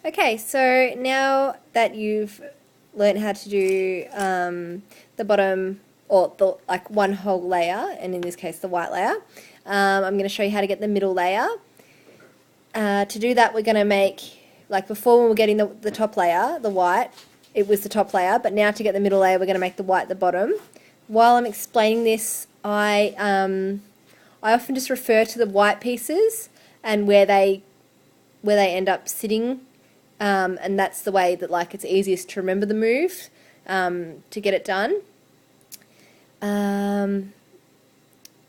Okay, so now that you've learned how to do the bottom, or the like one whole layer, and in this case the white layer, I'm going to show you how to get the middle layer. To do that, we're going to make, like before when we we're getting the top layer, the white, it was the top layer, but now to get the middle layer, we're going to make the white the bottom. While I'm explaining this, I often just refer to the white pieces and where they end up sitting. And that's the way that like it's easiest to remember the move to get it done. I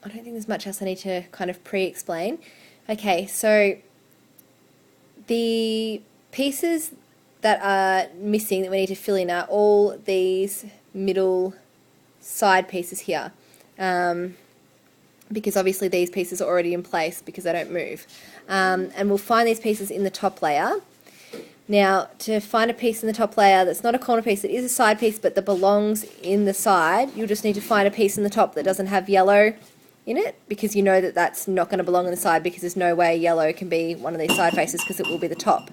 don't think there's much else I need to kind of pre-explain. Okay, so the pieces that are missing that we need to fill in are all these middle side pieces here. Because obviously these pieces are already in place because they don't move. And we'll find these pieces in the top layer. Now, to find a piece in the top layer that's not a corner piece, it is a side piece, but that belongs in the side, you'll just need to find a piece in the top that doesn't have yellow in it, because you know that that's not going to belong in the side, because there's no way yellow can be one of these side faces because it will be the top.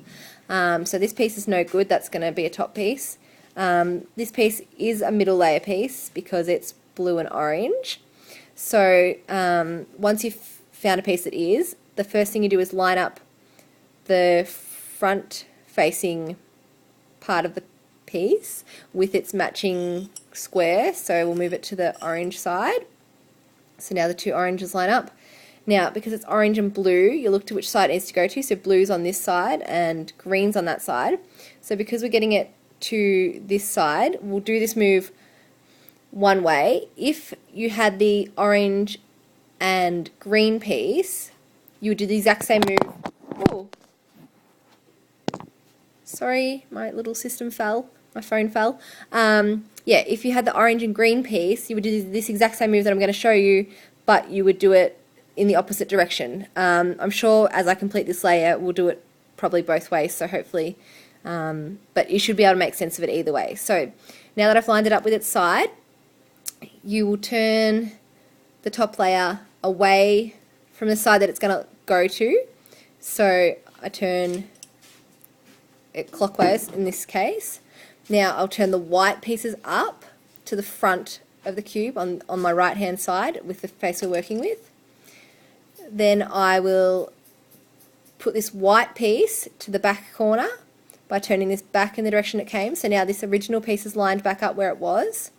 So this piece is no good, that's going to be a top piece. This piece is a middle layer piece because it's blue and orange. So once you've found a piece that is, the first thing you do is line up the front facing part of the piece with its matching square. So we'll move it to the orange side. So now the two oranges line up. Now, because it's orange and blue, you look to which side it needs to go to. So blue's on this side and green's on that side. So because we're getting it to this side, we'll do this move one way. If you had the orange and green piece, you would do the exact same move. Oh, sorry, my little system fell. My phone fell. Yeah, if you had the orange and green piece, you would do this exact same move that I'm going to show you, but you would do it in the opposite direction. I'm sure as I complete this layer, we'll do it probably both ways, so hopefully, but you should be able to make sense of it either way. So now that I've lined it up with its side, you will turn the top layer away from the side that it's going to go to. So I turn it clockwise in this case. Now I'll turn the white pieces up to the front of the cube on my right hand side with the face we're working with. Then I will put this white piece to the back corner by turning this back in the direction it came. So now this original piece is lined back up where it was.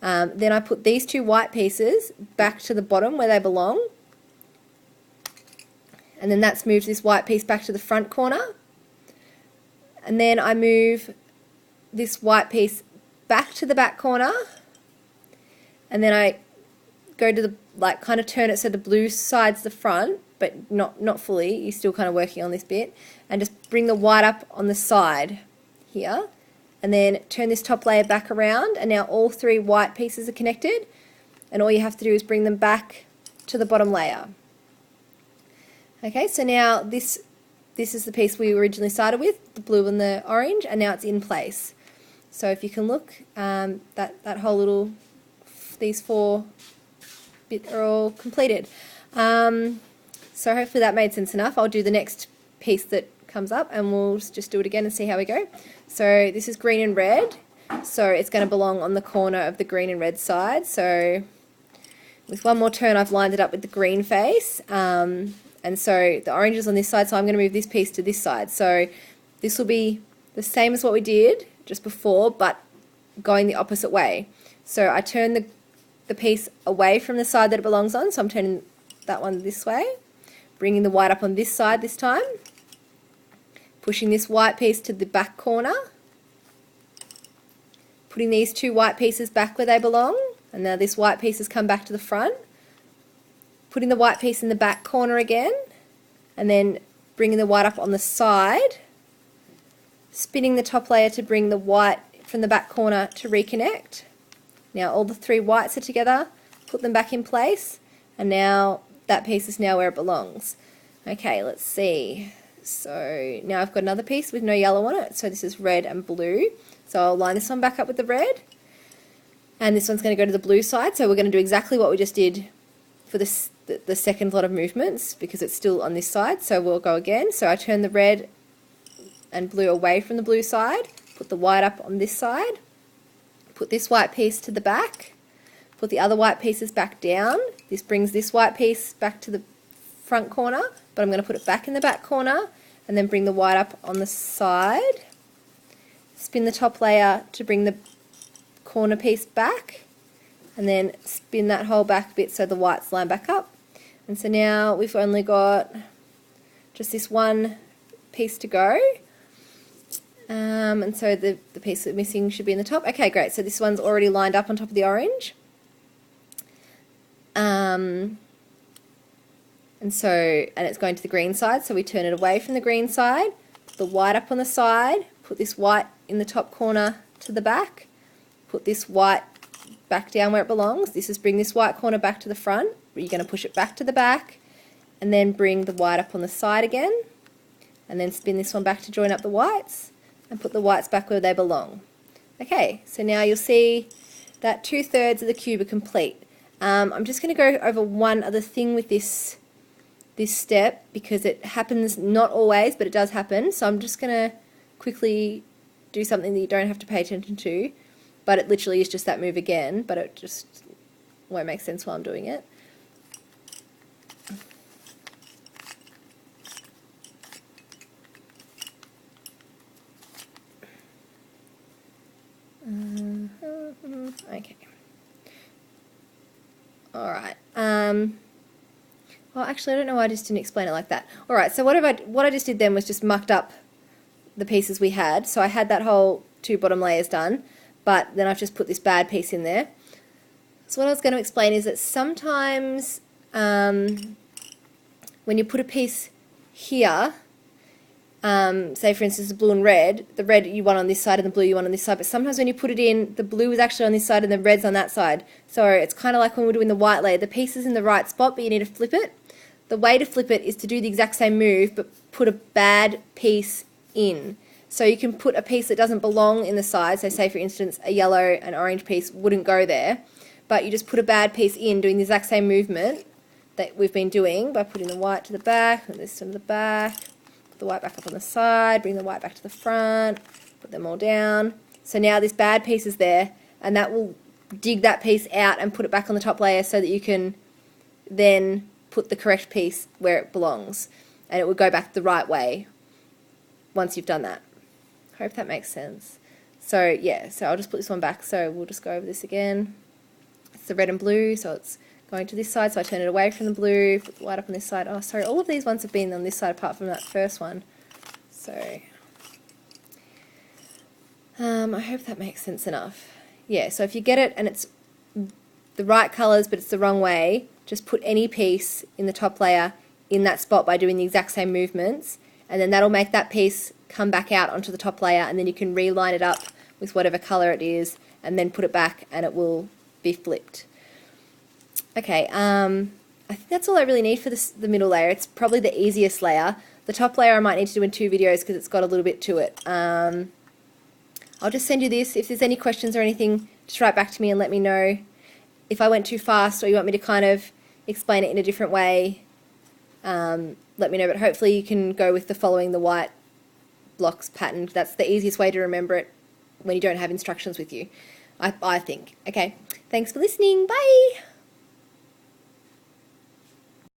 Then I put these two white pieces back to the bottom where they belong. And then that's moved this white piece back to the front corner. And then I move this white piece back to the back corner. And then I go to the, like, kind of turn it so the blue side's the front, but not fully. You're still kind of working on this bit. And just bring the white up on the side here. And then turn this top layer back around, and now all three white pieces are connected, and all you have to do is bring them back to the bottom layer. Okay, so now this is the piece we originally started with, the blue and the orange, and now it's in place. So if you can look, that whole little, these four bits are all completed. So hopefully that made sense enough. I'll do the next piece that comes up and we'll just do it again and see how we go. So this is green and red, so it's going to belong on the corner of the green and red side. So with one more turn I've lined it up with the green face, and so the orange is on this side, so I'm going to move this piece to this side. So this will be the same as what we did just before, but going the opposite way. So I turn the piece away from the side that it belongs on, so I'm turning that one this way, bringing the white up on this side this time, pushing this white piece to the back corner, putting these two white pieces back where they belong, and now this white piece has come back to the front, putting the white piece in the back corner again, and then bringing the white up on the side, spinning the top layer to bring the white from the back corner to reconnect. Now all the three whites are together, put them back in place, and now that piece is now where it belongs. Okay, let's see. So now I've got another piece with no yellow on it, so this is red and blue. So I'll line this one back up with the red, and this one's going to go to the blue side, so we're going to do exactly what we just did for the second lot of movements because it's still on this side, so we'll go again. So I turn the red and blue away from the blue side, put the white up on this side, put this white piece to the back, put the other white pieces back down. This brings this white piece back to the front corner, but I'm going to put it back in the back corner, and then bring the white up on the side. Spin the top layer to bring the corner piece back, and then spin that whole back bit so the whites line back up. And so now we've only got just this one piece to go. And so the piece that's missing should be in the top. Okay, great. So this one's already lined up on top of the orange. And it's going to the green side, so we turn it away from the green side, put the white up on the side, put this white in the top corner to the back, put this white back down where it belongs. This is bring this white corner back to the front. You're going to push it back to the back, and then bring the white up on the side again, and then spin this one back to join up the whites, and put the whites back where they belong. Okay, so now you'll see that 2/3 of the cube are complete. I'm just going to go over one other thing with this step, because it happens not always, but it does happen. So I'm just going to quickly do something that you don't have to pay attention to, but it literally is just that move again, but it just won't make sense while I'm doing it. Okay. Alright. Well, actually, I don't know why I just didn't explain it like that. Alright, so what I just did then was just mucked up the pieces we had. So I had that whole 2 bottom layers done, but then I've just put this bad piece in there. So what I was going to explain is that sometimes when you put a piece here, say for instance the blue and red, the red you want on this side and the blue you want on this side, but sometimes when you put it in, the blue is actually on this side and the red's on that side. So it's kind of like when we're doing the white layer, the piece is in the right spot, but you need to flip it. The way to flip it is to do the exact same move, but put a bad piece in. So you can put a piece that doesn't belong in the side, so say for instance a yellow and orange piece wouldn't go there, but you just put a bad piece in doing the exact same movement that we've been doing by putting the white to the back and this to the back. The white back up on the side, bring the white back to the front, put them all down. So now this bad piece is there, and that will dig that piece out and put it back on the top layer so that you can then put the correct piece where it belongs, and it will go back the right way once you've done that. I hope that makes sense. So yeah, so I'll just put this one back, so we'll just go over this again. It's the red and blue, so it's going to this side, so I turn it away from the blue, put the white up on this side. Oh, sorry, all of these ones have been on this side apart from that first one. So, I hope that makes sense enough. Yeah, so if you get it and it's the right colours but it's the wrong way, just put any piece in the top layer in that spot by doing the exact same movements, and then that'll make that piece come back out onto the top layer, and then you can reline it up with whatever colour it is, and then put it back and it will be flipped. Okay, I think that's all I really need for the middle layer. It's probably the easiest layer. The top layer I might need to do in 2 videos because it's got a little bit to it. I'll just send you this. If there's any questions or anything, just write back to me and let me know. If I went too fast or you want me to kind of explain it in a different way, let me know. But hopefully you can go with the following the white blocks pattern. That's the easiest way to remember it when you don't have instructions with you, I think. Okay, thanks for listening. Bye!